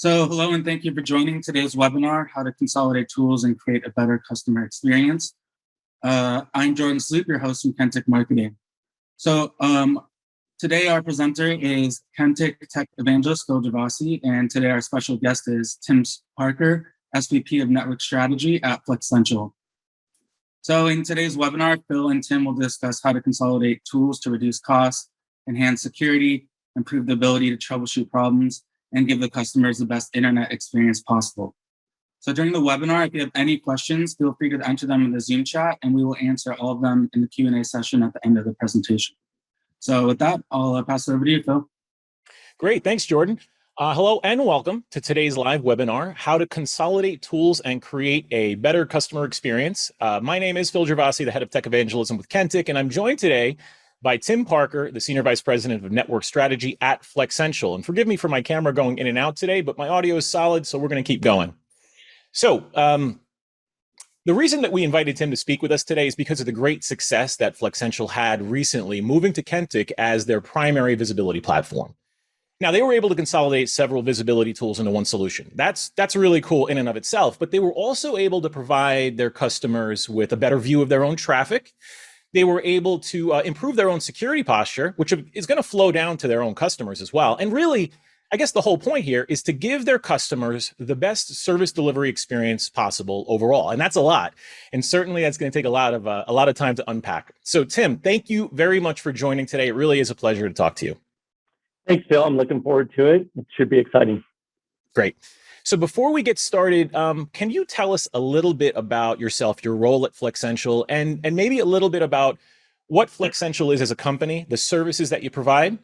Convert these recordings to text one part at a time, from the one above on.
Hello and thank you for joining today's webinar, How to Consolidate Tools and Create a Better Customer Experience. I'm Jordan Sloop, your host from Kentik Marketing. So today our presenter is Kentik Tech Evangelist Phil Gervasi, and today our special guest is Tim Parker, SVP of Network Strategy at Flexential. So in today's webinar, Phil and Tim will discuss how to consolidate tools to reduce costs, enhance security, improve the ability to troubleshoot problems, and give the customers the best internet experience possible. So during the webinar, if you have any questions, feel free to enter them in the Zoom chat, and we will answer all of them in the Q&A session at the end of the presentation. So with that, I'll pass it over to you, Phil. Great, thanks, Jordan. Hello and welcome to today's live webinar, How to Consolidate Tools and Create a Better Customer Experience. My name is Phil Gervasi, the Head of Tech Evangelism with Kentik, and I'm joined today by Tim Parker, the Senior Vice President of Network Strategy at Flexential. And forgive me for my camera going in and out today, but my audio is solid, so we're going to keep going. So the reason that we invited Tim to speak with us today is because of the great success that Flexential had recently, moving to Kentik as their primary visibility platform. Now, they were able to consolidate several visibility tools into one solution. That's really cool in and of itself, but they were also able to provide their customers with a better view of their own traffic. They were able to improve their own security posture, which is going to flow down to their own customers as well. And really, I guess the whole point here is to give their customers the best service delivery experience possible overall. And that's a lot. And certainly that's going to take a lot of time to unpack. So Tim, thank you very much for joining today. It really is a pleasure to talk to you. Thanks, Phil. I'm looking forward to it. It should be exciting. Great. So before we get started, can you tell us a little bit about yourself, your role at Flexential, and maybe a little bit about what Flexential is as a company, the services that you provide?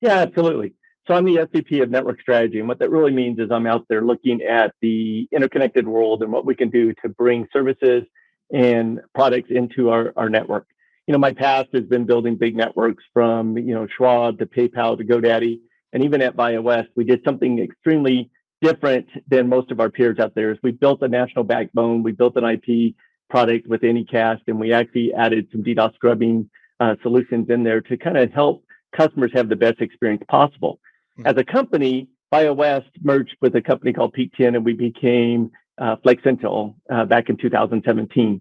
Yeah, absolutely. So I'm the SVP of Network Strategy, and what that really means is I'm out there looking at the interconnected world and what we can do to bring services and products into our network. You know, my past has been building big networks from, Schwab to PayPal to GoDaddy. And even at BioWest, we did something extremely different than most of our peers out there. Is we built a national backbone. We built an IP product with Anycast, and we actually added some DDoS scrubbing solutions in there to kind of help customers have the best experience possible. Mm-hmm. As a company, BioWest merged with a company called Peak 10, and we became Flexential back in 2017.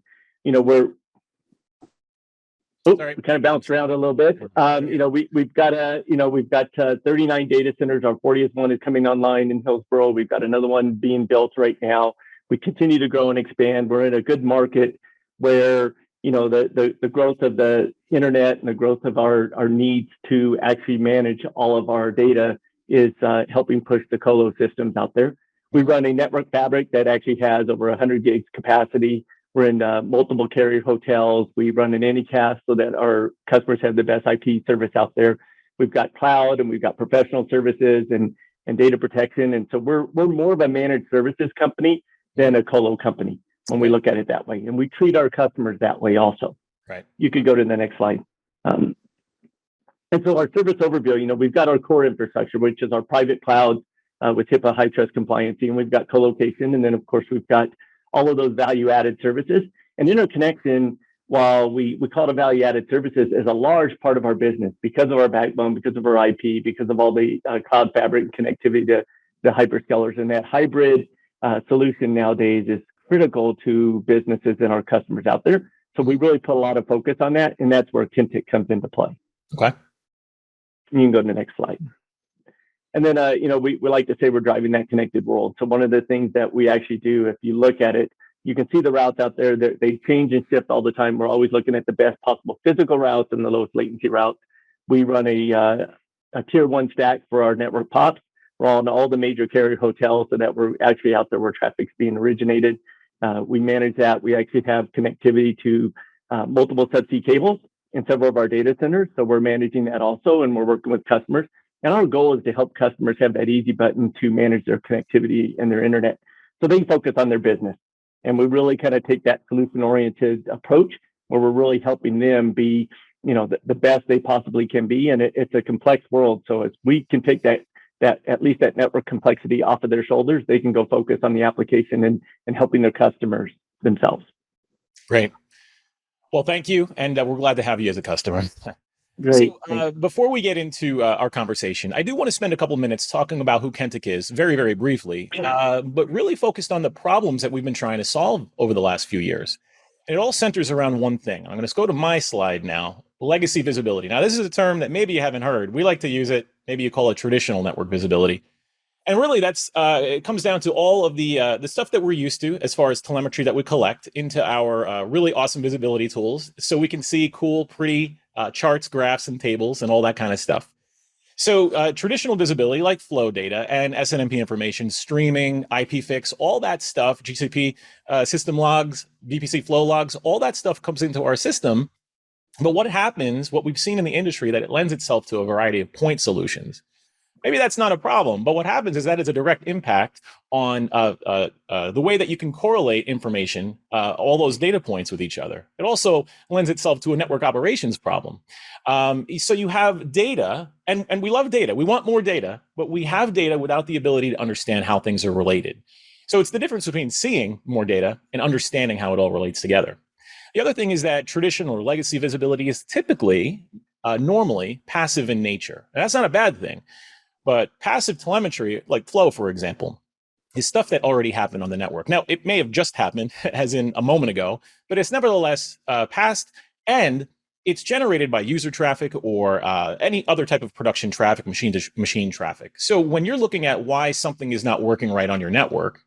We kind of bounced around a little bit. We've got 39 data centers. Our 40th one is coming online in Hillsboro. We've got another one being built right now. We continue to grow and expand. We're in a good market where the growth of the internet and the growth of our needs to actually manage all of our data is helping push the colo systems out there. We run a network fabric that actually has over 100 gigs capacity. We're in multiple carrier hotels. We run an Anycast so that our customers have the best IP service out there. We've got cloud and we've got professional services and data protection. And so we're more of a managed services company than a colo company when we look at it that way. And we treat our customers that way also. Right. You could go to the next slide. And so our service overview, we've got our core infrastructure, which is our private cloud with HIPAA high trust compliancy. And we've got colocation. And then, of course, we've got all of those value-added services. And interconnection, while we call it value-added services, is a large part of our business because of our backbone, because of our IP, because of all the cloud fabric and connectivity to the hyperscalers. And that hybrid solution nowadays is critical to businesses and our customers out there. So we really put a lot of focus on that, and that's where Kentik comes into play. Okay. You can go to the next slide. And then, we like to say we're driving that connected world. So one of the things that we actually do, if you look at it, you can see the routes out there. They change and shift all the time. We're always looking at the best possible physical routes and the lowest latency routes. We run a tier 1 stack for our network POPs. We're on all the major carrier hotels so that we're actually out there where traffic's being originated. We manage that. We actually have connectivity to multiple subsea cables in several of our data centers. So we're managing that also, and we're working with customers. And our goal is to help customers have that easy button to manage their connectivity and their internet so they can focus on their business. And we really kind of take that solution-oriented approach where we're really helping them be, the best they possibly can be. And it's a complex world. So as we can take that at least that network complexity off of their shoulders, they can go focus on the application and helping their customers themselves. Great. Well, thank you. And we're glad to have you as a customer. Great. So before we get into our conversation, I do want to spend a couple minutes talking about who Kentik is, very, very briefly, but really focused on the problems that we've been trying to solve over the last few years. And it all centers around one thing. I'm going to go to my slide now, legacy visibility. Now, this is a term that maybe you haven't heard. We like to use it. Maybe you call it traditional network visibility. And really, that's it comes down to all of the stuff that we're used to as far as telemetry that we collect into our really awesome visibility tools, so we can see cool, pretty charts, graphs, and tables, and all that kind of stuff. So traditional visibility, like flow data and SNMP information, streaming, IPFix, all that stuff, GCP system logs, VPC flow logs, all that stuff comes into our system. But what happens, what we've seen in the industry, that it lends itself to a variety of point solutions. Maybe that's not a problem, but what happens is that is a direct impact on the way that you can correlate information, all those data points with each other. It also lends itself to a network operations problem. So you have data, and we love data. We want more data, but we have data without the ability to understand how things are related. So it's the difference between seeing more data and understanding how it all relates together. The other thing is that traditional or legacy visibility is typically, normally, passive in nature. And that's not a bad thing. But passive telemetry, like flow, for example, is stuff that already happened on the network. Now, it may have just happened, as in a moment ago, but it's nevertheless past, and it's generated by user traffic or any other type of production traffic, machine-to-machine traffic. So when you're looking at why something is not working right on your network,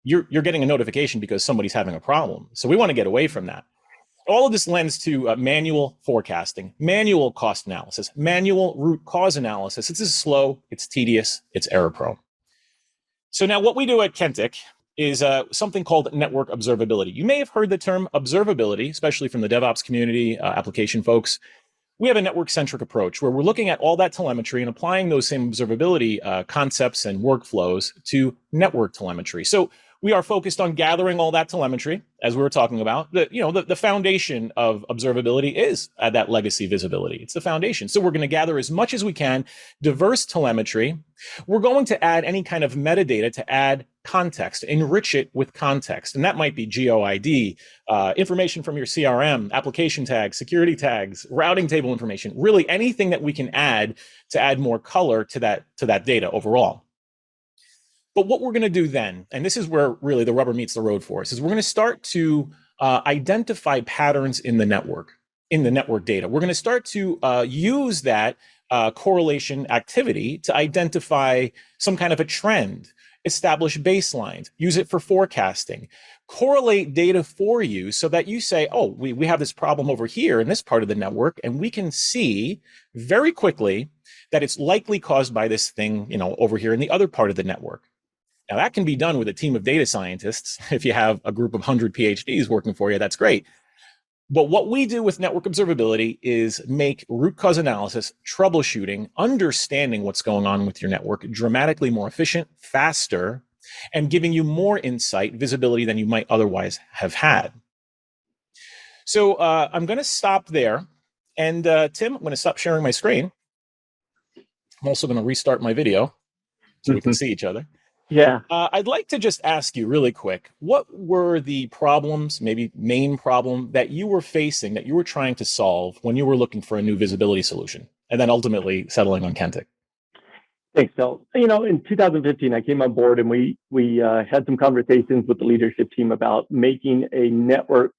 you're getting a notification because somebody's having a problem. So we want to get away from that. All of this lends to manual forecasting, manual cost analysis, manual root cause analysis. This is slow, it's tedious, it's error prone. So now what we do at Kentik is something called network observability. You may have heard the term observability, especially from the DevOps community, application folks. We have a network-centric approach where we're looking at all that telemetry and applying those same observability concepts and workflows to network telemetry. So we are focused on gathering all that telemetry, as we were talking about. The foundation of observability is that legacy visibility. It's the foundation. So we're going to gather as much as we can, diverse telemetry. We're going to add any kind of metadata to add context, enrich it with context. And that might be GeoID, information from your CRM, application tags, security tags, routing table information, really anything that we can add to add more color to that data overall. But what we're going to do then, and this is where really the rubber meets the road for us, is we're going to start to identify patterns in the network data. We're going to start to use that correlation activity to identify some kind of a trend, establish baselines, use it for forecasting, correlate data for you so that you say, oh, we have this problem over here in this part of the network, and we can see very quickly that it's likely caused by this thing, over here in the other part of the network. Now, that can be done with a team of data scientists. If you have a group of 100 PhDs working for you, that's great. But what we do with network observability is make root cause analysis, troubleshooting, understanding what's going on with your network dramatically more efficient, faster, and giving you more insight, visibility than you might otherwise have had. So I'm going to stop there. And Tim, I'm going to stop sharing my screen. I'm also going to restart my video so we can see each other. Yeah. I'd like to just ask you really quick, what were the problems, maybe main problem that you were facing, that you were trying to solve when you were looking for a new visibility solution, and then ultimately settling on Kentik? Thanks, Phil. In 2015, I came on board and we had some conversations with the leadership team about making a network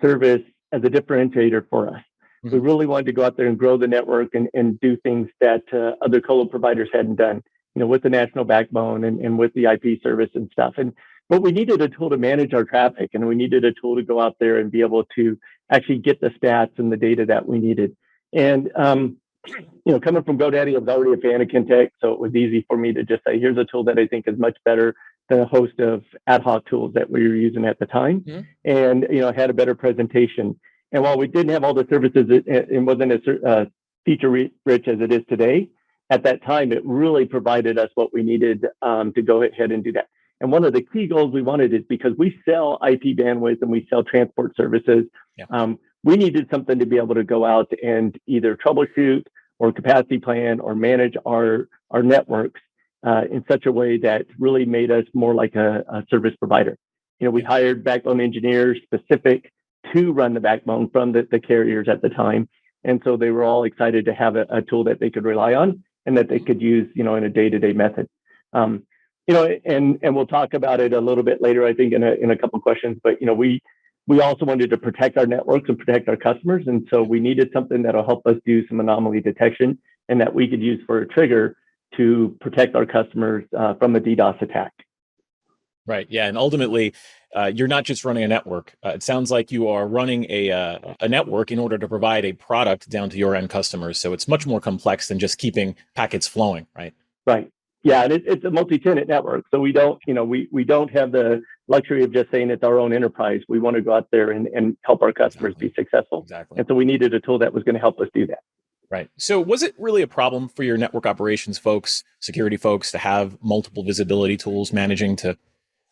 service as a differentiator for us. Mm-hmm. We really wanted to go out there and grow the network and do things that other colo providers hadn't done. With the national backbone and with the IP service and stuff. But we needed a tool to manage our traffic, and we needed a tool to go out there and be able to actually get the stats and the data that we needed. And, coming from GoDaddy, I was already a fan of Kentik, so it was easy for me to just say, here's a tool that I think is much better than a host of ad hoc tools that we were using at the time. Mm-hmm. And, had a better presentation. And while we didn't have all the services, it wasn't as feature rich as it is today. At that time, it really provided us what we needed to go ahead and do that. And one of the key goals we wanted is because we sell IP bandwidth and we sell transport services, we needed something to be able to go out and either troubleshoot or capacity plan or manage our networks in such a way that really made us more like a service provider. We hired backbone engineers specific to run the backbone from the carriers at the time. And so they were all excited to have a tool that they could rely on and that they could use, in a day-to-day method. And we'll talk about it a little bit later, I think, in a couple of questions. But we also wanted to protect our networks and protect our customers, and so we needed something that'll help us do some anomaly detection and that we could use for a trigger to protect our customers from a DDoS attack. Right. Yeah. And ultimately, you're not just running a network. It sounds like you are running a network in order to provide a product down to your end customers. So it's much more complex than just keeping packets flowing, right? Right. Yeah, and it's a multi-tenant network, so we don't, we don't have the luxury of just saying it's our own enterprise. We want to go out there and help our customers be successful. Exactly. And so we needed a tool that was going to help us do that. Right. So was it really a problem for your network operations folks, security folks, to have multiple visibility tools managing to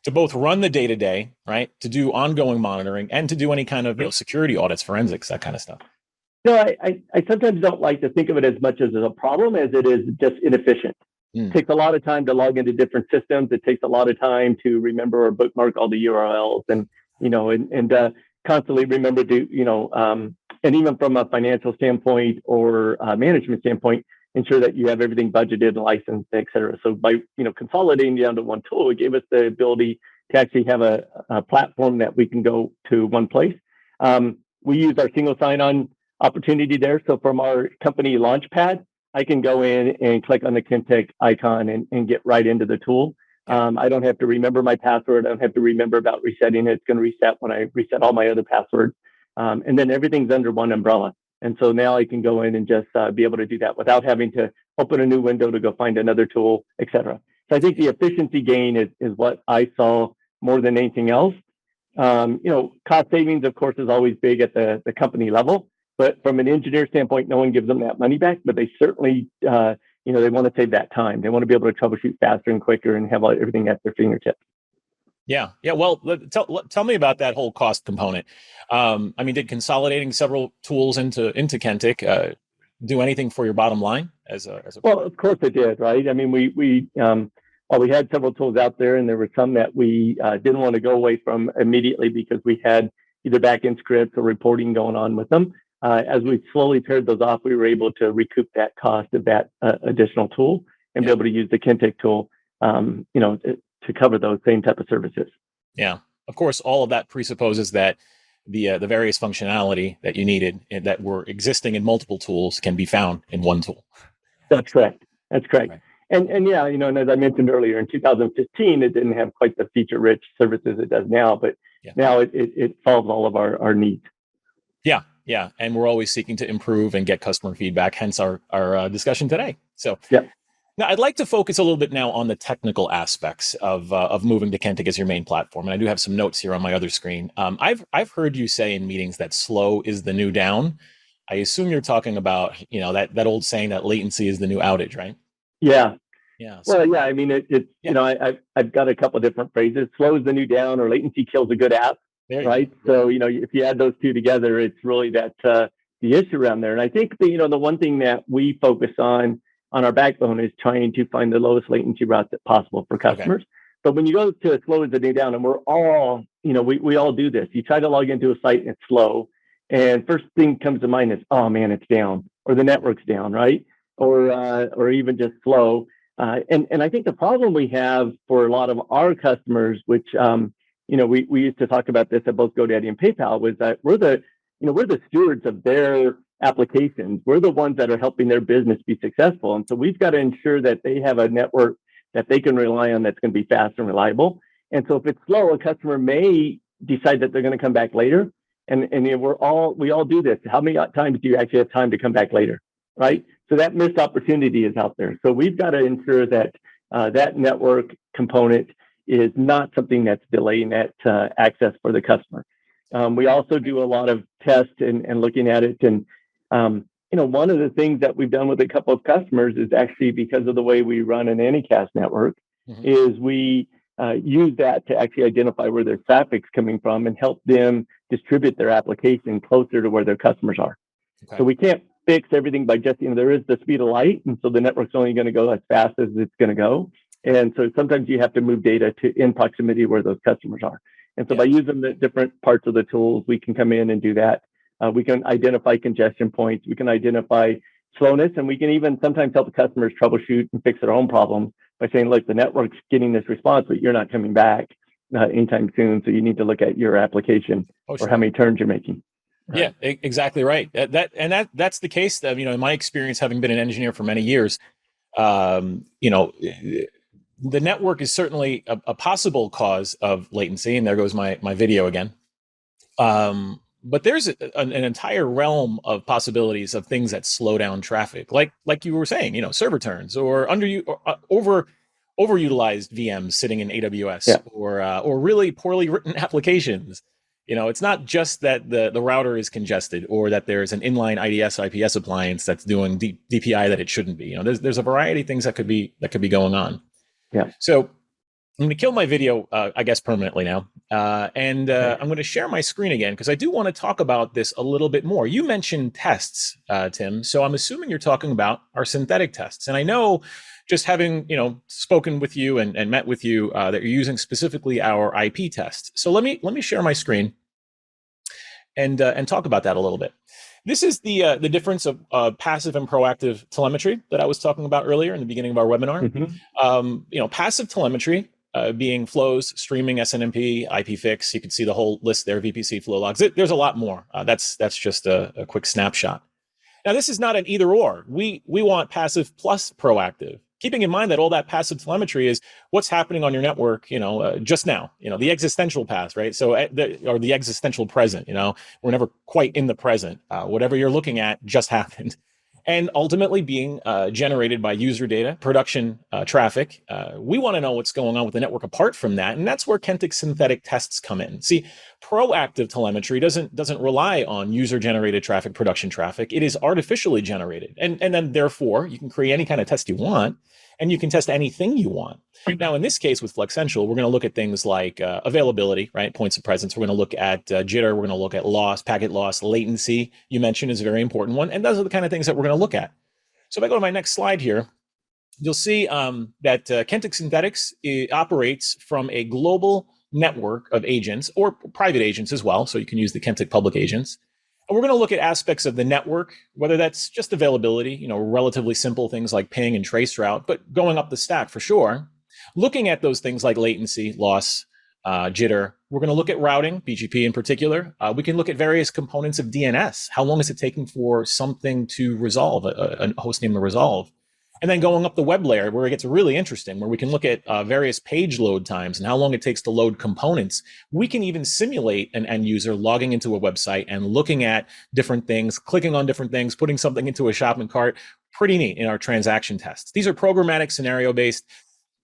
both run the day-to-day, right, to do ongoing monitoring, and to do any kind of security audits, forensics, that kind of stuff? I sometimes don't like to think of it as much as a problem as it is just inefficient. It takes a lot of time to log into different systems. It takes a lot of time to remember or bookmark all the URLs and constantly remember to, and even from a financial standpoint or management standpoint, ensure that you have everything budgeted and licensed, et cetera. So by, consolidating down to one tool, it gave us the ability to actually have a platform that we can go to one place. We use our single sign-on opportunity there. So from our company Launchpad, I can go in and click on the Kentik icon and get right into the tool. I don't have to remember my password. I don't have to remember about resetting it. It's going to reset when I reset all my other passwords. And then everything's under one umbrella. And so now I can go in and just be able to do that without having to open a new window to go find another tool, et cetera. So I think the efficiency gain is what I saw more than anything else. Cost savings, of course, is always big at the company level. But from an engineer standpoint, no one gives them that money back, but they certainly, they want to save that time. They want to be able to troubleshoot faster and quicker and have everything at their fingertips. Yeah. Well, tell me about that whole cost component. Did consolidating several tools into Kentik do anything for your bottom line Well, of course it did, right? I mean, we had several tools out there, and there were some that we didn't want to go away from immediately because we had either backend scripts or reporting going on with them. As we slowly paired those off, we were able to recoup that cost of that additional tool and be able to use the Kentik tool, to cover those same type of services. Yeah, of course, all of that presupposes that the various functionality that you needed and that were existing in multiple tools can be found in one tool. That's correct. Right. And and as I mentioned earlier, in 2015, it didn't have quite the feature-rich services it does now, but now it solves all of our needs. Yeah, and we're always seeking to improve and get customer feedback, hence our discussion today. So now I'd like to focus a little bit now on the technical aspects of moving to Kentik as your main platform. And I do have some notes here on my other screen. I've heard you say in meetings that slow is the new down. I assume you're talking about, that old saying that latency is the new outage, right? Yeah. Yeah. So, well, I mean, I've got a couple of different phrases. Slow is the new down, or latency kills a good app. Right. So, if you add those two together, it's really that the issue around there. And I think the one thing that we focus on our backbone is trying to find the lowest latency route that possible for customers. Okay. But when you go to slow as a new down, and we're all, we all do this. You try to log into a site and it's slow. And first thing comes to mind is, oh man, it's down, or the network's down, right? Or even just slow. And I think the problem we have for a lot of our customers, which we used to talk about this at both GoDaddy and PayPal, was that we're the stewards of their applications. We're the ones that are helping their business be successful. And so we've got to ensure that they have a network that they can rely on that's going to be fast and reliable. And so if it's slow, a customer may decide that they're going to come back later. And we all do this. How many times do you actually have time to come back later, right? So that missed opportunity is out there. So we've got to ensure that that network component is not something that's delaying that access for the customer. We also do a lot of tests and looking at it. And, one of the things that we've done with a couple of customers is actually because of the way we run an Anycast network, is we use that to actually identify where their traffic's coming from and help them distribute their application closer to where their customers are. Okay. So we can't fix everything by just, there is the speed of light. And so the network's only going to go as fast as it's going to go. And so sometimes you have to move data to in proximity where those customers are. And so by using the different parts of the tools, we can come in and do that We can identify congestion points. We can identify slowness, and we can even sometimes help the customers troubleshoot and fix their own problems by saying, look, the network's getting this response, but you're not coming back anytime soon. So you need to look at your application or how many turns you're making. Right? Yeah, exactly right. That's the case. In my experience, having been an engineer for many years, the network is certainly a possible cause of latency. And there goes my video again. But there's an entire realm of possibilities of things that slow down traffic, like you were saying, server turns or overutilized VMs sitting in AWS, or really poorly written applications. It's not just that the router is congested or that there's an inline IDS IPS appliance that's doing DPI that it shouldn't be. There's a variety of things that could be going on. Yeah. So I'm going to kill my video, I guess, permanently now. I'm going to share my screen again because I do want to talk about this a little bit more. You mentioned tests, Tim. So I'm assuming you're talking about our synthetic tests. And I know, just having spoken with you and met with you, that you're using specifically our IP test. So let me share my screen and talk about that a little bit. This is the difference of passive and proactive telemetry that I was talking about earlier in the beginning of our webinar. Mm-hmm. Passive telemetry being flows, streaming, SNMP, IPFix. You can see the whole list there, VPC, flow logs. There's a lot more. That's just a quick snapshot. Now, this is not an either or. We want passive plus proactive, keeping in mind that all that passive telemetry is what's happening on your network, just now, the existential past, right? So, or the existential present, we're never quite in the present. Whatever you're looking at just happened. And ultimately being generated by user data, production traffic. We want to know what's going on with the network apart from that. And that's where Kentik synthetic tests come in. See, proactive telemetry doesn't rely on user-generated traffic, production traffic. It is artificially generated. And then therefore, you can create any kind of test you want, and you can test anything you want. Now, in this case with Flexential, we're going to look at things like availability, right? Points of presence. We're going to look at jitter. We're going to look at loss, packet loss, latency. You mentioned is a very important one. And those are the kind of things that we're going to look at. So if I go to my next slide here, you'll see that Kentik Synthetics operates from a global network of agents or private agents as well. So you can use the Kentik public agents. And we're going to look at aspects of the network, whether that's just availability, relatively simple things like ping and trace route, but going up the stack for sure. Looking at those things like latency, loss, jitter. We're going to look at routing, BGP in particular. We can look at various components of DNS. How long is it taking for something to resolve, a host name to resolve? And then going up the web layer where it gets really interesting, where we can look at various page load times and how long it takes to load components. We can even simulate an end user logging into a website and looking at different things, clicking on different things, putting something into a shopping cart. Pretty neat in our transaction tests. These are programmatic, scenario-based.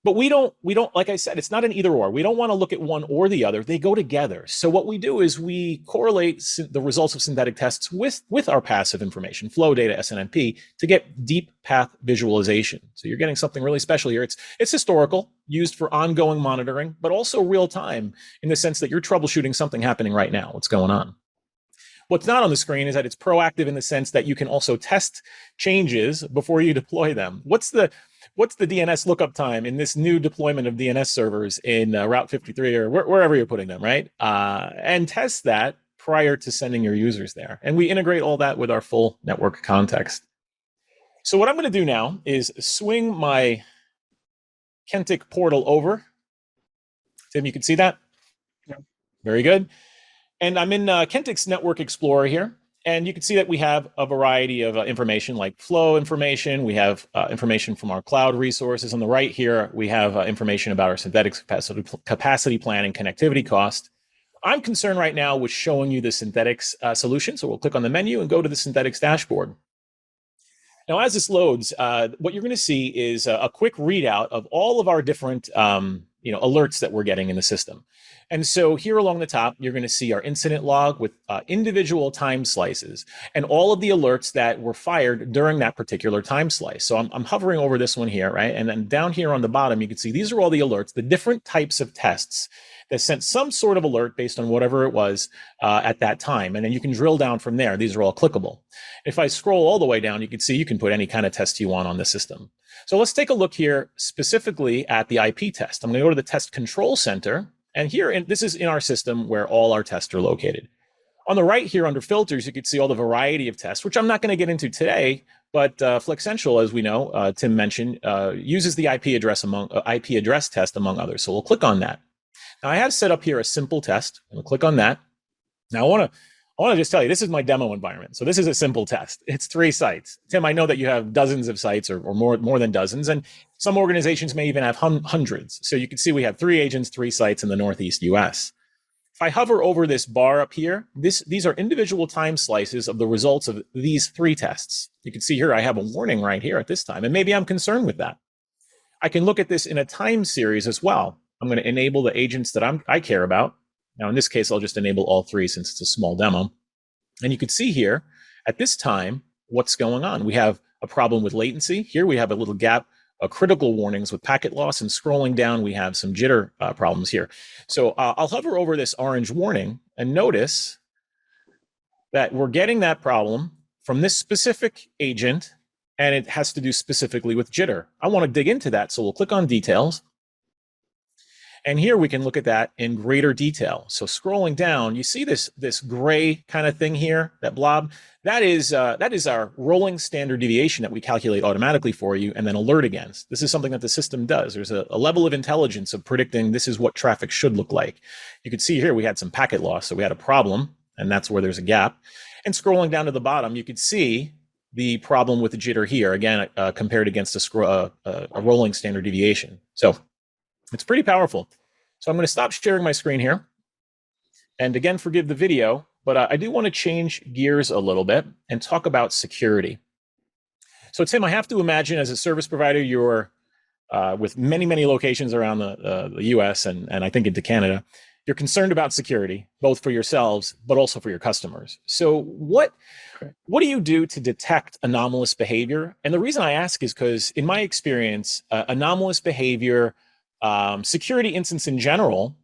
But we don't, like I said, it's not an either or. We don't want to look at one or the other. They go together. So what we do is we correlate the results of synthetic tests with our passive information, flow data, SNMP, to get deep path visualization. So you're getting something really special here. It's historical, used for ongoing monitoring, but also real time in the sense that you're troubleshooting something happening right now. What's going on? What's not on the screen is that it's proactive in the sense that you can also test changes before you deploy them. What's the DNS lookup time in this new deployment of DNS servers in Route 53 or wherever you're putting them, right? And test that prior to sending your users there. And we integrate all that with our full network context. So what I'm going to do now is swing my Kentik portal over. Tim, you can see that? Yeah. Very good. And I'm in Kentik's Network Explorer here. And you can see that we have a variety of information like flow information. We have information from our cloud resources. On the right here, we have information about our synthetic capacity plan and connectivity cost. I'm concerned right now with showing you the synthetics solution. So we'll click on the menu and go to the synthetics dashboard. Now, as this loads, what you're going to see is a quick readout of all of our different alerts that we're getting in the system. And so here along the top, you're going to see our incident log with individual time slices and all of the alerts that were fired during that particular time slice. So I'm hovering over this one here, right? And then down here on the bottom, you can see these are all the alerts, the different types of tests that sent some sort of alert based on whatever it was at that time. And then you can drill down from there. These are all clickable. If I scroll all the way down, you can see you can put any kind of test you want on the system. So let's take a look here specifically at the IP test. I'm going to go to the test control center. And here, this is in our system where all our tests are located. On the right here under filters, you can see all the variety of tests, which I'm not going to get into today, but Flexential, as we know, Tim mentioned, uses the IP address test among others. So we'll click on that. Now I have set up here a simple test. We'll click on that. Now I want to just tell you, this is my demo environment. So this is a simple test. It's 3 sites. Tim, I know that you have dozens of sites or more than dozens, and some organizations may even have hundreds. So you can see we have 3 agents, 3 sites in the Northeast US. If I hover over this bar up here, these are individual time slices of the results of these 3 tests. You can see here I have a warning right here at this time, and maybe I'm concerned with that. I can look at this in a time series as well. I'm going to enable the agents that I care about. Now, in this case, I'll just enable all 3 since it's a small demo. And you can see here at this time what's going on. We have a problem with latency. Here we have a little gap, critical warnings with packet loss, and scrolling down, we have some jitter problems here. So I'll hover over this orange warning and notice that we're getting that problem from this specific agent, and it has to do specifically with jitter. I want to dig into that, so we'll click on details. And here we can look at that in greater detail. So scrolling down, you see this gray kind of thing here, that blob. That is our rolling standard deviation that we calculate automatically for you and then alert against. This is something that the system does. There's a level of intelligence of predicting this is what traffic should look like. You can see here we had some packet loss, so we had a problem, and that's where there's a gap. And scrolling down to the bottom, you can see the problem with the jitter here, again, compared against a rolling standard deviation. So it's pretty powerful. So I'm going to stop sharing my screen here. And again, forgive the video, but I do want to change gears a little bit and talk about security. So Tim, I have to imagine as a service provider, you're with many locations around the US and I think into Canada, you're concerned about security, both for yourselves, but also for your customers. So what do you do to detect anomalous behavior? And the reason I ask is because in my experience, anomalous behavior, security incidents in general,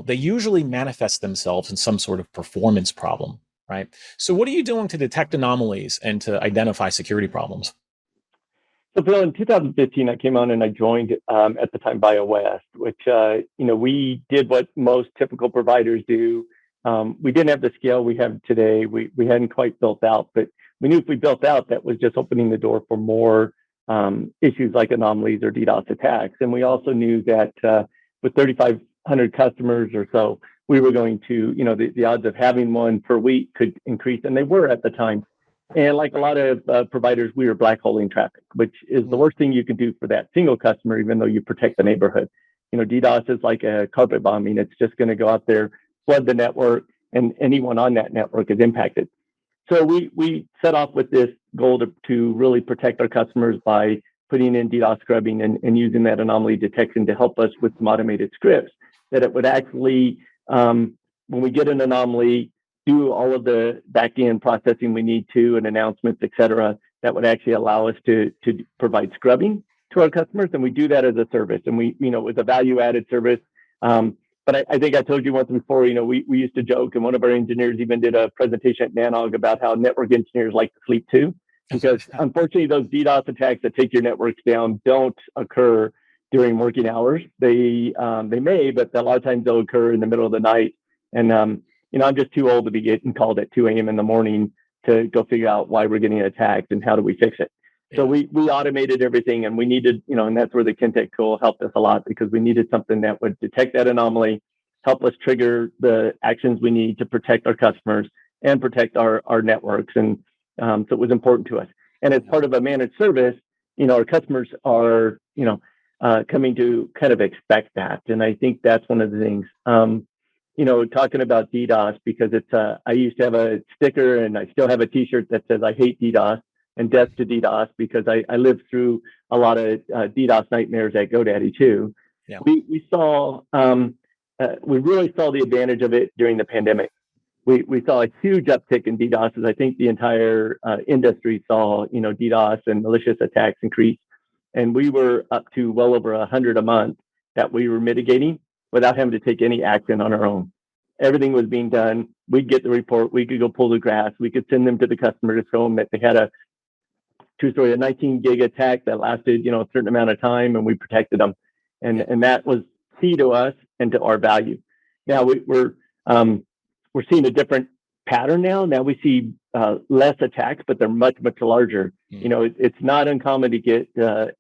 they usually manifest themselves in some sort of performance problem, right? So what are you doing to detect anomalies and to identify security problems? So Bill, in 2015, I came on and I joined at the time BioWest, which, we did what most typical providers do. We didn't have the scale we have today. We hadn't quite built out, but we knew if we built out, that was just opening the door for more issues like anomalies or DDoS attacks. And we also knew that with 3,500 customers or so, we were going to, the odds of having one per week could increase, and they were at the time. And like a lot of providers, we were black holing traffic, which is the worst thing you can do for that single customer, even though you protect the neighborhood. DDoS is like a carpet bombing. It's just going to go out there, flood the network, and anyone on that network is impacted. So we set off with this goal to really protect our customers by putting in DDoS scrubbing and using that anomaly detection to help us with some automated scripts that it would actually, when we get an anomaly, do all of the back-end processing we need to and announcements, et cetera, that would actually allow us to provide scrubbing to our customers. And we do that as a service. And we, it was a value-added service. But I think I told you once before, we used to joke, and one of our engineers even did a presentation at NANOG about how network engineers like to sleep too, because unfortunately those DDoS attacks that take your networks down don't occur during working hours. They may, but a lot of times they'll occur in the middle of the night. And I'm just too old to be getting called at 2 a.m. in the morning to go figure out why we're getting attacked and how do we fix it. Yeah. So we automated everything, and we needed, and that's where the Kentik tool helped us a lot, because we needed something that would detect that anomaly, help us trigger the actions we need to protect our customers and protect our networks. And so it was important to us. And as part of a managed service, our customers are, coming to kind of expect that. And I think that's one of the things, talking about DDoS, because I used to have a sticker and I still have a t-shirt that says I hate DDoS and death to DDoS, because I lived through a lot of DDoS nightmares at GoDaddy too. Yeah. We saw, we really saw the advantage of it during the pandemic. We saw a huge uptick in DDoS, as I think the entire industry saw, DDoS and malicious attacks increase. And we were up to well over 100 a month that we were mitigating without having to take any action on our own. Everything was being done. We'd get the report. We could go pull the grass. We could send them to the customer to show them that they had a 19 gig attack that lasted, a certain amount of time, and we protected them. And that was key to us and to our value. Now we're we're seeing a different pattern now. Now we see less attacks, but they're much, much larger. You know, it's not uncommon to get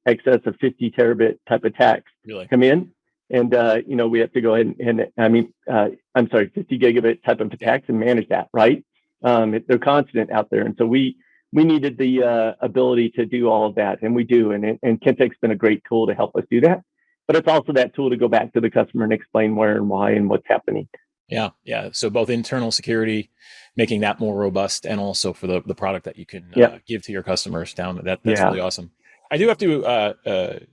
excess of 50 terabit type attacks come in. And, you know, we have to go ahead and I'm sorry, 50 gigabit type of attacks and manage that, right? They're constant out there. And so we needed the ability to do all of that, and we do. And Kentik's been a great tool to help us do that. But it's also that tool to go back to the customer and explain where and why and what's happening. Yeah. So both internal security, making that more robust, and also for the product that you can give to your customers down. That's really awesome. I do have to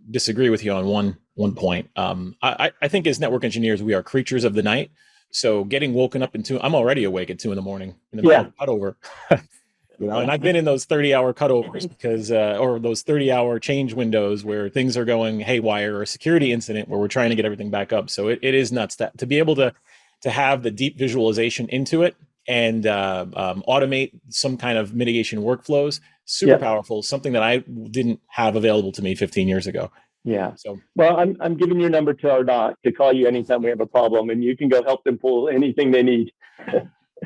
disagree with you on one point. I think as network engineers, we are creatures of the night. So getting woken up I'm already awake at 2 a.m. in the middle of cutover. And I've been in those 30-hour cutovers because, or those 30-hour change windows where things are going haywire, or a security incident where we're trying to get everything back up. So it is nuts to be able to have the deep visualization into it and automate some kind of mitigation workflows. Super powerful, something that I didn't have available to me 15 years ago. Yeah. So, well, I'm giving your number to our doc to call you anytime we have a problem, and you can go help them pull anything they need.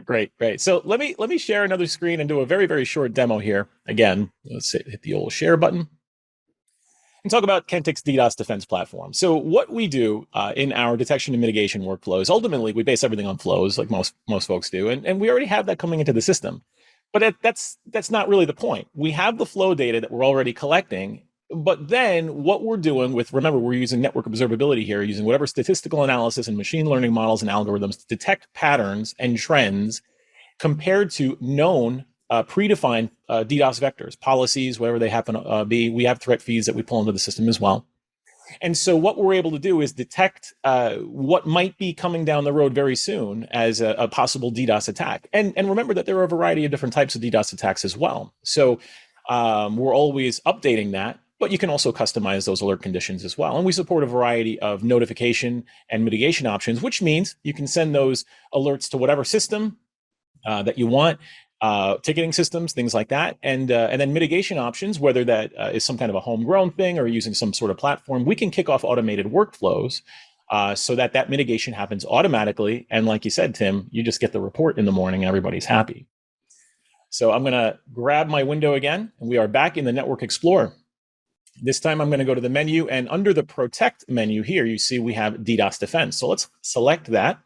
Great. So let me share another screen and do a very, very short demo here. Again, let's hit the old share button and talk about Kentik's DDoS Defense platform. So what we do in our detection and mitigation workflows, ultimately we base everything on flows, like most folks do, and we already have that coming into the system. But that's not really the point. We have the flow data that we're already collecting. But then what we're doing remember, we're using network observability here, using whatever statistical analysis and machine learning models and algorithms to detect patterns and trends compared to known predefined DDoS vectors, policies, whatever they happen to be. We have threat feeds that we pull into the system as well. And so what we're able to do is detect what might be coming down the road very soon as a possible DDoS attack. And remember that there are a variety of different types of DDoS attacks as well. So we're always updating that. But you can also customize those alert conditions as well. And we support a variety of notification and mitigation options, which means you can send those alerts to whatever system that you want, ticketing systems, things like that. And then mitigation options, whether that is some kind of a homegrown thing or using some sort of platform, we can kick off automated workflows so that mitigation happens automatically. And like you said, Tim, you just get the report in the morning and everybody's happy. So I'm going to grab my window again, and we are back in the Network Explorer. This time I'm going to go to the menu, and under the Protect menu here, you see we have DDoS Defense. So let's select that.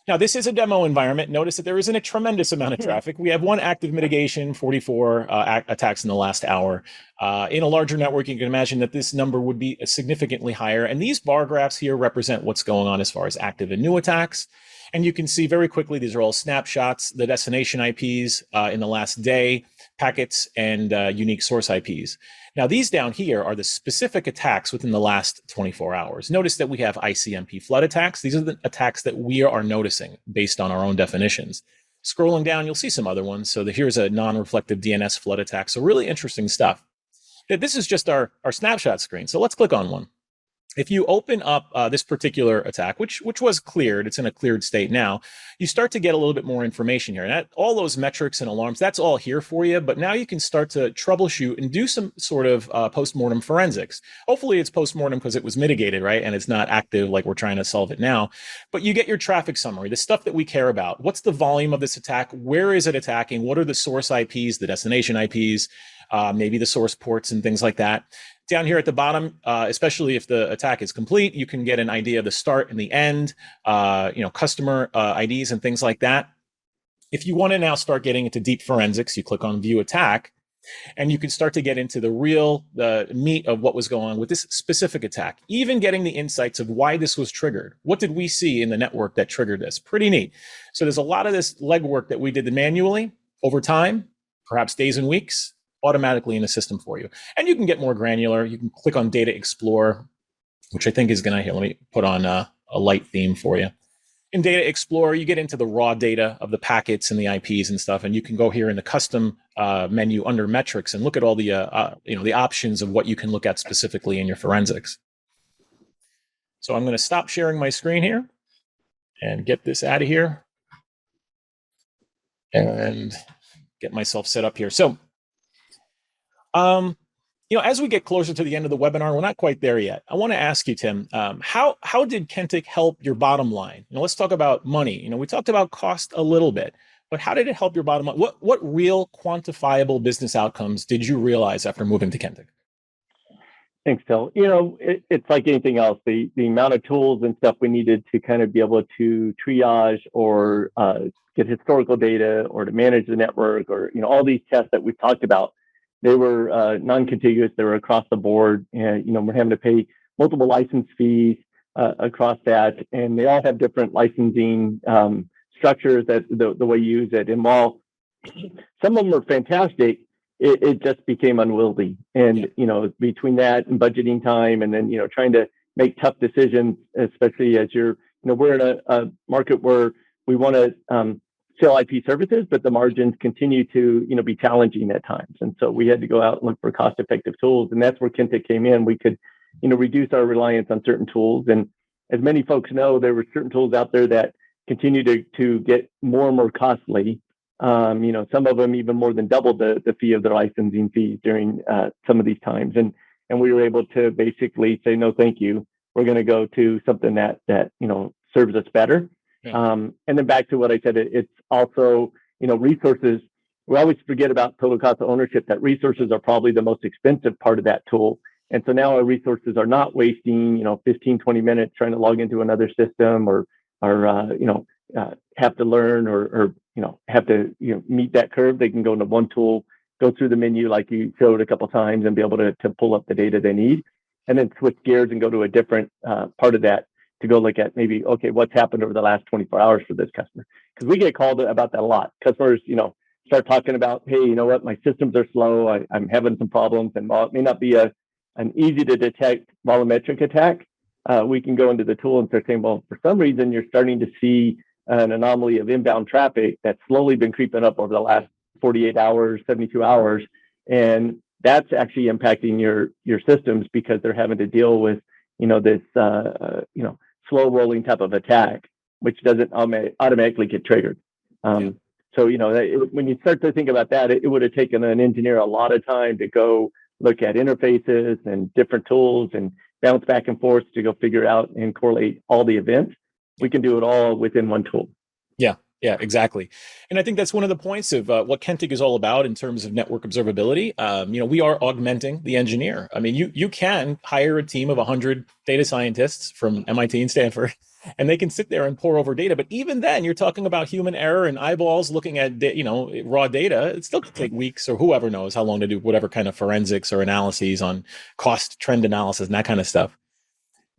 Now, this is a demo environment. Notice that there isn't a tremendous amount of traffic. We have one active mitigation, 44 attacks in the last hour. In a larger network, you can imagine that this number would be significantly higher. And these bar graphs here represent what's going on as far as active and new attacks. And you can see very quickly, these are all snapshots, the destination IPs in the last day, packets, and unique source IPs. Now, these down here are the specific attacks within the last 24 hours. Notice that we have ICMP flood attacks. These are the attacks that we are noticing based on our own definitions. Scrolling down, you'll see some other ones. So here's a non-reflective DNS flood attack. So really interesting stuff. This is just our snapshot screen. So let's click on one. If you open up this particular attack, which was cleared, it's in a cleared state now, you start to get a little bit more information here. And all those metrics and alarms, that's all here for you. But now you can start to troubleshoot and do some sort of post-mortem forensics. Hopefully it's post-mortem because it was mitigated, right? And it's not active like we're trying to solve it now. But you get your traffic summary, the stuff that we care about. What's the volume of this attack? Where is it attacking? What are the source IPs, the destination IPs, maybe the source ports and things like that. Down here at the bottom, especially if the attack is complete, you can get an idea of the start and the end, customer IDs and things like that. If you want to now start getting into deep forensics, you click on View Attack, and you can start to get into the meat of what was going on with this specific attack, even getting the insights of why this was triggered. What did we see in the network that triggered this? Pretty neat. So there's a lot of this legwork that we did manually over time, perhaps days and weeks, automatically in the system for you. And you can get more granular. You can click on Data Explorer, which I think is going to, let me put on a light theme for you. In Data Explorer, you get into the raw data of the packets and the IPs and stuff, and you can go here in the custom menu under metrics and look at all the the options of what you can look at specifically in your forensics. So I'm going to stop sharing my screen here and get this out of here and get myself set up here. So, As we get closer to the end of the webinar, we're not quite there yet. I want to ask you, Tim, how did Kentik help your bottom line? Let's talk about money. We talked about cost a little bit, but how did it help your bottom line? What real quantifiable business outcomes did you realize after moving to Kentik? Thanks, Phil. It's like anything else. The amount of tools and stuff we needed to kind of be able to triage or get historical data or to manage the network or all these tests that we've talked about, they were non-contiguous. They were across the board, and we're having to pay multiple license fees across that, and they all have different licensing structures that the way you use it. And while some of them are fantastic, it just became unwieldy. And, between that and budgeting time and then, trying to make tough decisions, especially as we're in a market where we want to sell IP services, but the margins continue to, be challenging at times. And so we had to go out and look for cost-effective tools. And that's where Kentik came in. We could, reduce our reliance on certain tools. And as many folks know, there were certain tools out there that continue to get more and more costly. Some of them even more than double the fee of their licensing fees during some of these times. And we were able to basically say, no, thank you. We're going to go to something that serves us better. Yeah. And then back to what I said, it's also, resources. We always forget about total cost of ownership, that resources are probably the most expensive part of that tool. And so now our resources are not wasting, 15, 20 minutes trying to log into another system or have to learn or have to, meet that curve. They can go into one tool, go through the menu like you showed a couple of times and be able to pull up the data they need, and then switch gears and go to a different part of that to go look at maybe, okay, what's happened over the last 24 hours for this customer? Because we get called about that a lot. Customers, start talking about, hey, you know what, my systems are slow. I'm having some problems. And while it may not be an easy to detect volumetric attack, we can go into the tool and start saying, well, for some reason, you're starting to see an anomaly of inbound traffic that's slowly been creeping up over the last 48 hours, 72 hours. And that's actually impacting your systems because they're having to deal with, this, slow rolling type of attack, which doesn't automatically get triggered. So, when you start to think about that, it would have taken an engineer a lot of time to go look at interfaces and different tools and bounce back and forth to go figure out and correlate all the events. We can do it all within one tool. Yeah, exactly. And I think that's one of the points of what Kentik is all about in terms of network observability. We are augmenting the engineer. I mean, you can hire a team of 100 data scientists from MIT and Stanford, and they can sit there and pore over data. But even then, you're talking about human error and eyeballs looking at, raw data. It still could take weeks or whoever knows how long to do whatever kind of forensics or analyses on cost trend analysis and that kind of stuff.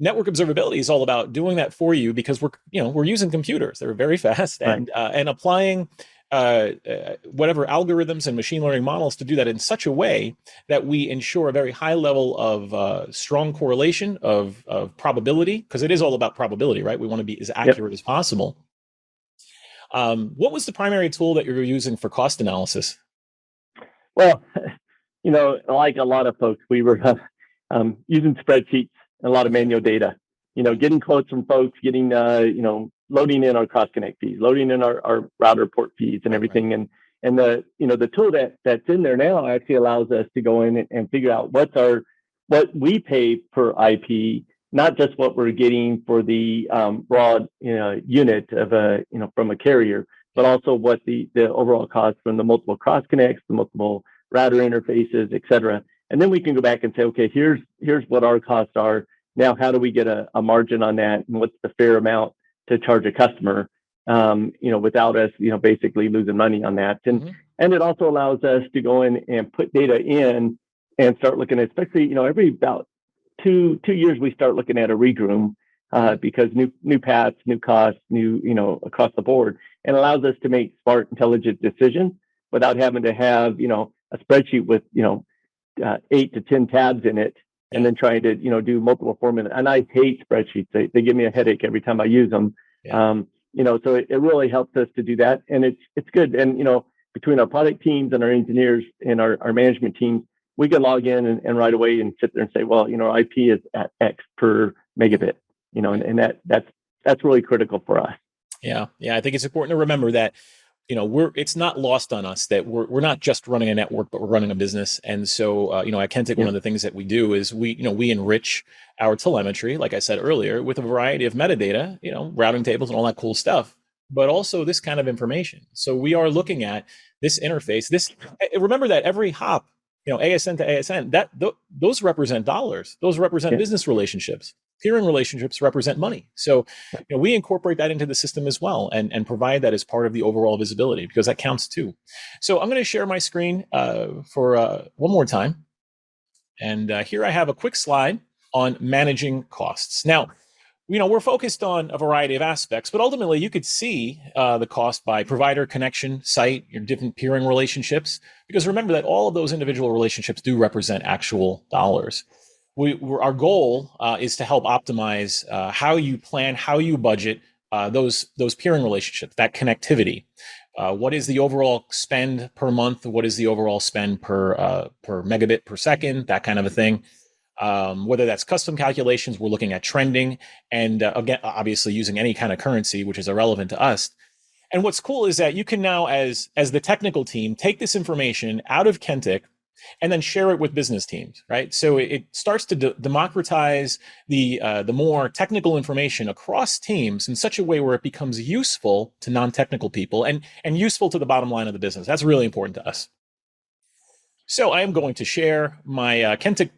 Network observability is all about doing that for you because we're using computers. They're very fast and applying whatever algorithms and machine learning models to do that in such a way that we ensure a very high level of strong correlation of probability, because it is all about probability, right? We want to be as accurate as possible. What was the primary tool that you were using for cost analysis? Well, like a lot of folks, we were using spreadsheets. A lot of manual data, getting quotes from folks, getting, loading in our cross connect fees, loading in our router port fees and everything. And the, the tool that's in there now actually allows us to go in and figure out what we pay per IP, not just what we're getting for the raw, unit of from a carrier, but also what the overall cost from the multiple cross connects, the multiple router interfaces, et cetera. And then we can go back and say, okay, here's what our costs are. Now, how do we get a margin on that? And what's the fair amount to charge a customer, without us, basically losing money on that. And it also allows us to go in and put data in and start looking at, especially, every about two years, we start looking at a regroom because new paths, new costs, new, across the board, and allows us to make smart, intelligent decisions without having to have, a spreadsheet with, 8 to 10 tabs in it, and then trying to, do multiple formulas. And I hate spreadsheets. They give me a headache every time I use them. So it really helps us to do that. And it's good. And, between our product teams and our engineers and our management teams, we can log in and right away and sit there and say, well, our IP is at X per megabit, and that's really critical for us. Yeah. I think it's important to remember that it's not lost on us that we're not just running a network, but we're running a business. And so, at Kentik, one of the things that we do is we enrich our telemetry, like I said earlier, with a variety of metadata, routing tables and all that cool stuff, but also this kind of information. So we are looking at this interface. Remember that every hop, ASN to ASN, those represent dollars. Those represent business relationships. Peering relationships represent money. So we incorporate that into the system as well and provide that as part of the overall visibility, because that counts too. So I'm going to share my screen for one more time. And here I have a quick slide on managing costs. Now, we're focused on a variety of aspects, but ultimately you could see the cost by provider, connection, site, your different peering relationships, because remember that all of those individual relationships do represent actual dollars. Our goal is to help optimize how you plan, how you budget those peering relationships, that connectivity. What is the overall spend per month? What is the overall spend per megabit per second? That kind of a thing. Whether that's custom calculations, we're looking at trending, and again, obviously using any kind of currency, which is irrelevant to us. And what's cool is that you can now, as the technical team, take this information out of Kentik and then share it with business teams, right? So it starts to democratize the more technical information across teams in such a way where it becomes useful to non-technical people and useful to the bottom line of the business. That's really important to us. So I am going to share my Kentik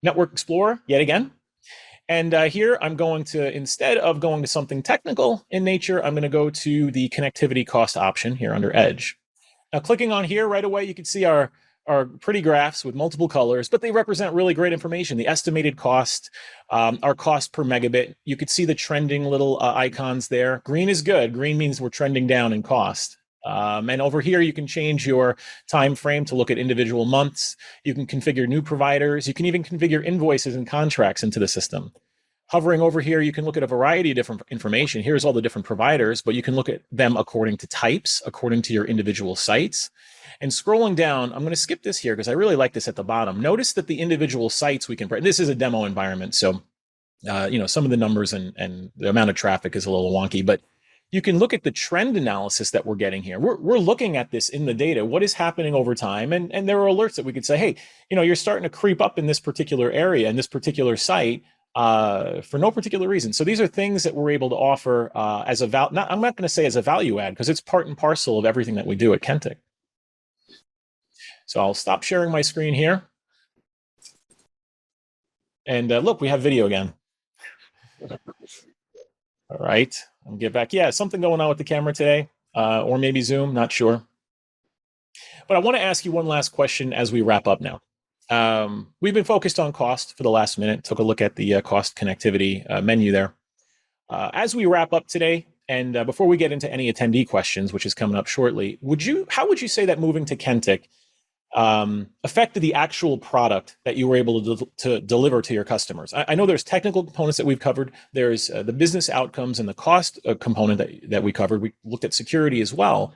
Network Explorer yet again. And here I'm going to, instead of going to something technical in nature, I'm going to go to the connectivity cost option here under Edge. Now, clicking on here right away, you can see our pretty graphs with multiple colors, but they represent really great information. The estimated cost, our cost per megabit. You could see the trending little icons there. Green is good. Green means we're trending down in cost. And over here, you can change your time frame to look at individual months. You can configure new providers. You can even configure invoices and contracts into the system. Hovering over here, you can look at a variety of different information. Here's all the different providers, but you can look at them according to types, according to your individual sites. And scrolling down, I'm going to skip this here because I really like this at the bottom. Notice that the individual sites we can, this is a demo environment, so some of the numbers and the amount of traffic is a little wonky, but you can look at the trend analysis that we're getting here. We're looking at this in the data, what is happening over time, and there are alerts that we could say, hey, you're starting to creep up in this particular area, in this particular site, for no particular reason. So these are things that we're able to offer as a I'm not going to say as a value add, because it's part and parcel of everything that we do at Kentik. So I'll stop sharing my screen here. And look, we have video again. All right, I'll get back. Yeah, something going on with the camera today, or maybe Zoom, not sure. But I want to ask you one last question as we wrap up now. We've been focused on cost for the last minute, took a look at the cost connectivity menu there. As we wrap up today, and before we get into any attendee questions, which is coming up shortly, how would you say that moving to Kentik affected the actual product that you were able to deliver to your customers? I know there's technical components that we've covered. There's the business outcomes and the cost component that we covered. We looked at security as well.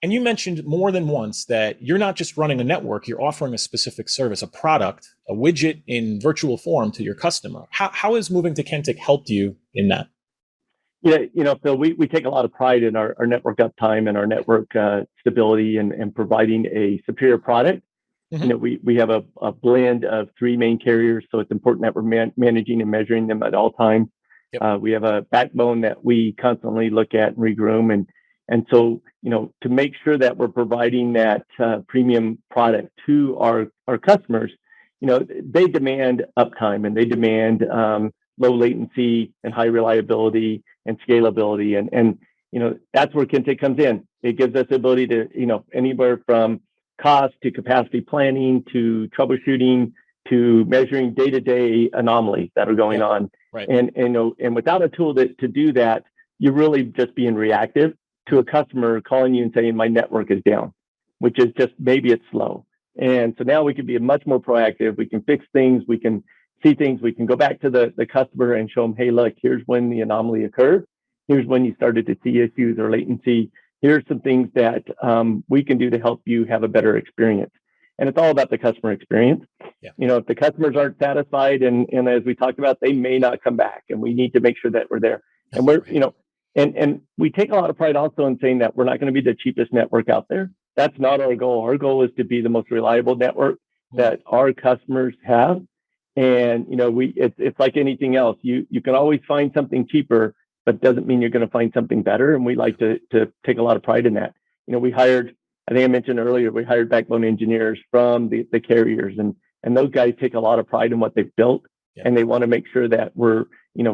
And you mentioned more than once that you're not just running a network, you're offering a specific service, a product, a widget in virtual form to your customer. How has moving to Kentik helped you in that? Yeah, Phil, we take a lot of pride in our network uptime and our network stability and providing a superior product. Mm-hmm. We have a blend of three main carriers, so it's important that we're managing and measuring them at all times. Yep. We have a backbone that we constantly look at and regroom, and so to make sure that we're providing that premium product to our customers, they demand uptime and they demand low latency and high reliability and scalability. And that's where Kentik comes in. It gives us the ability to, anywhere from cost to capacity planning to troubleshooting to measuring day-to-day anomalies that are going on. Right. And without a tool to do that, you're really just being reactive to a customer calling you and saying, my network is down, which is just, maybe it's slow. And so now we can be much more proactive. We can fix things. We can see things. We can go back to the customer and show them, hey, look, here's when the anomaly occurred. Here's when you started to see issues or latency. Here's some things that we can do to help you have a better experience. And it's all about the customer experience. Yeah. If the customers aren't satisfied, and as we talked about, they may not come back, and we need to make sure that we're there. And we're, And we take a lot of pride also in saying that we're not going to be the cheapest network out there. That's not our goal. Our goal is to be the most reliable network that our customers have. And it's like anything else. You can always find something cheaper, but doesn't mean you're going to find something better. And we like to take a lot of pride in that. We hired, I think I mentioned earlier, we hired backbone engineers from the carriers, and those guys take a lot of pride in what they've built, and they want to make sure that we're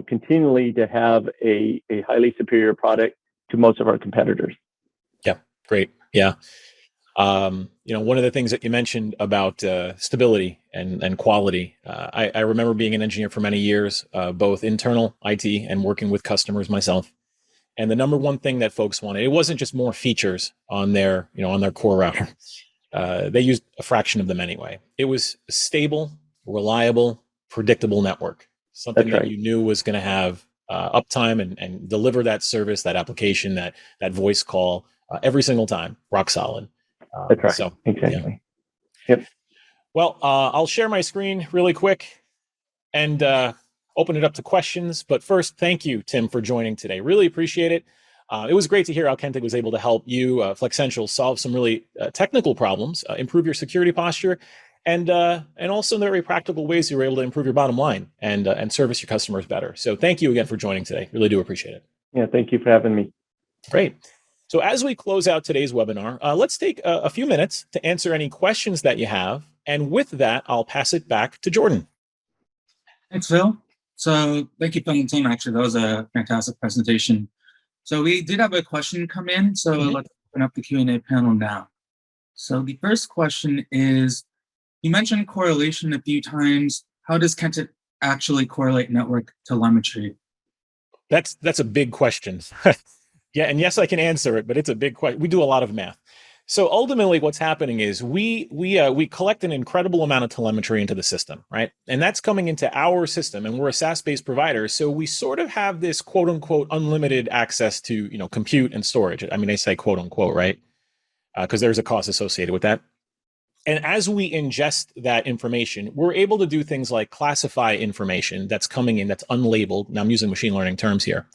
continually to have a highly superior product to most of our competitors. Yeah, great. Yeah. One of the things that you mentioned about stability and quality, I remember being an engineer for many years, both internal IT and working with customers myself. And the number one thing that folks wanted, it wasn't just more features on their core router. They used a fraction of them anyway. It was a stable, reliable, predictable network. Something that you knew was going to have uptime and deliver that service, that application, that voice call every single time, rock solid. That's right. So, exactly. Yeah. Yep. Well, I'll share my screen really quick and open it up to questions. But first, thank you, Tim, for joining today. Really appreciate it. It was great to hear how Kentik was able to help you, Flexential, solve some really technical problems, improve your security posture, and also in the very practical ways you were able to improve your bottom line and service your customers better. So thank you again for joining today. Really do appreciate it. Yeah, thank you for having me. Great. So as we close out today's webinar, let's take a few minutes to answer any questions that you have. And with that, I'll pass it back to Jordan. Thanks, Phil. So thank you, Phil and Tim. Actually, that was a fantastic presentation. So we did have a question come in. So let's open up the Q&A panel now. So the first question is, you mentioned correlation a few times. How does Kentik actually correlate network telemetry? That's a big question. Yeah, and yes, I can answer it, but it's a big question. We do a lot of math. So ultimately, what's happening is we collect an incredible amount of telemetry into the system, right? And that's coming into our system, and we're a SaaS-based provider, so we sort of have this quote unquote unlimited access to compute and storage. I mean, they say quote unquote, right? Because there's a cost associated with that. And as we ingest that information, we're able to do things like classify information that's coming in that's unlabeled. Now I'm using machine learning terms here.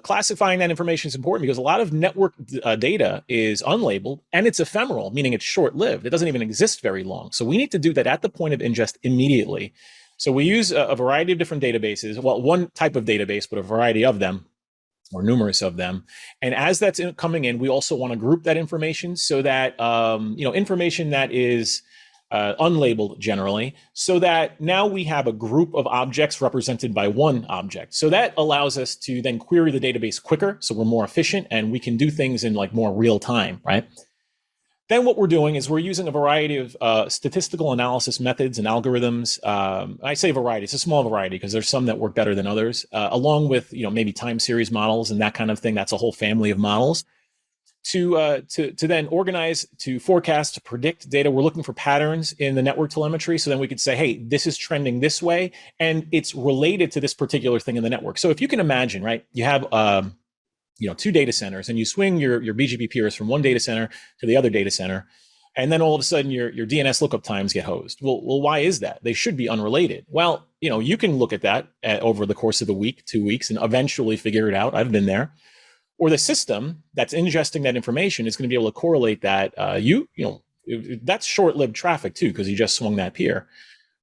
Classifying that information is important because a lot of network data is unlabeled and it's ephemeral, meaning it's short-lived. It doesn't even exist very long. So we need to do that at the point of ingest immediately. So we use a variety of different databases. Well, one type of database, but a variety of them, or numerous of them. And as that's coming in, we also want to group that information so that information that is unlabeled generally, so that now we have a group of objects represented by one object. So that allows us to then query the database quicker, so we're more efficient and we can do things in like more real time, right? Then what we're doing is we're using a variety of statistical analysis methods and algorithms. I say variety, it's a small variety because there's some that work better than others, along with maybe time series models and that kind of thing. That's a whole family of models. To then organize, to forecast, to predict data. We're looking for patterns in the network telemetry. So then we could say, hey, this is trending this way, and it's related to this particular thing in the network. So if you can imagine, right, you have two data centers, and you swing your BGP peers from one data center to the other data center, and then all of a sudden your DNS lookup times get hosed. Well, why is that? They should be unrelated. Well, you can look at that over the course of a week, 2 weeks, and eventually figure it out. I've been there. Or the system that's ingesting that information is going to be able to correlate that. That's short-lived traffic too, because you just swung that peer.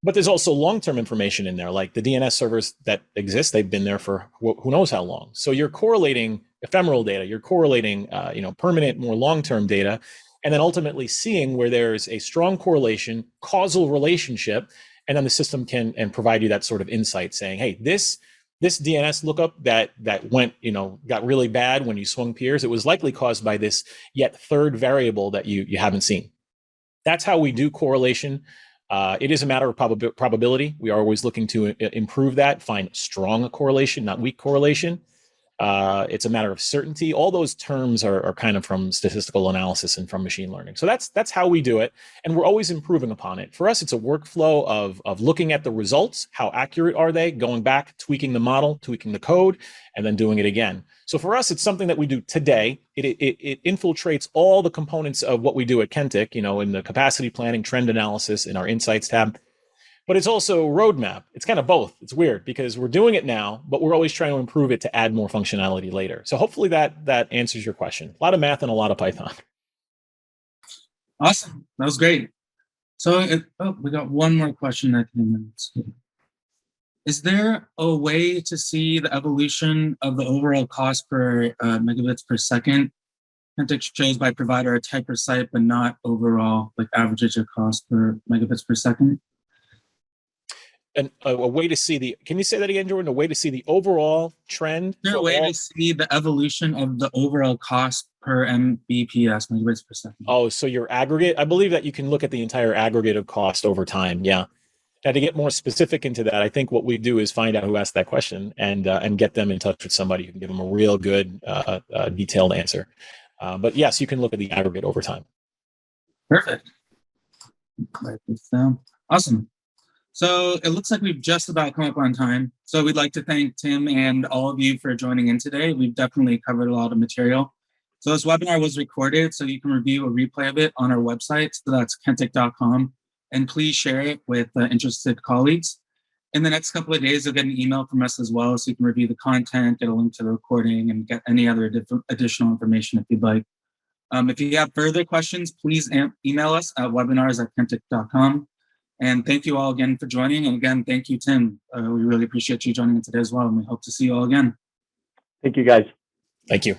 But there's also long-term information in there, like the DNS servers that exist. They've been there for who knows how long. So you're correlating ephemeral data. You're correlating, permanent, more long-term data, and then ultimately seeing where there's a strong correlation, causal relationship, and then the system can provide you that sort of insight, saying, hey, this DNS lookup that went, got really bad when you swung peers, it was likely caused by this yet third variable that you haven't seen. That's how we do correlation. It is a matter of probability. We are always looking to improve that, find strong correlation, not weak correlation. It's a matter of certainty. All those terms are kind of from statistical analysis and from machine learning. So that's how we do it. And we're always improving upon it. For us, it's a workflow of looking at the results. How accurate are they? Going back, tweaking the model, tweaking the code, and then doing it again. So for us, it's something that we do today. It infiltrates all the components of what we do at Kentik, in the capacity planning, trend analysis, in our insights tab. but it's also roadmap. It's kind of both. It's weird because we're doing it now, but we're always trying to improve it to add more functionality later. So hopefully that answers your question. A lot of math and a lot of Python. Awesome. That was great. So we got one more question that came in. Is there a way to see the evolution of the overall cost per megabits per second? Kentik shows by provider or type or site, but not overall, like averages of cost per megabits per second. And a way to see can you say that again, Jordan? A way to see the overall trend? Is there a way to see the evolution of the overall cost per Mbps, megabits per second? Oh, so your aggregate, I believe that you can look at the entire aggregate of cost over time. Yeah. Now, to get more specific into that, I think what we do is find out who asked that question and get them in touch with somebody who can give them a real good, detailed answer. But yes, you can look at the aggregate over time. Perfect. Write this down. Awesome. So it looks like we've just about come up on time. So we'd like to thank Tim and all of you for joining in today. We've definitely covered a lot of material. So this webinar was recorded, so you can review a replay of it on our website. So that's kentik.com. And please share it with interested colleagues. In the next couple of days, you'll get an email from us as well, so you can review the content, get a link to the recording, and get any other additional information if you'd like. If you have further questions, please email us at webinars@kentik.com. And thank you all again for joining. And again, thank you, Tim. We really appreciate you joining in today as well, and we hope to see you all again. Thank you, guys. Thank you.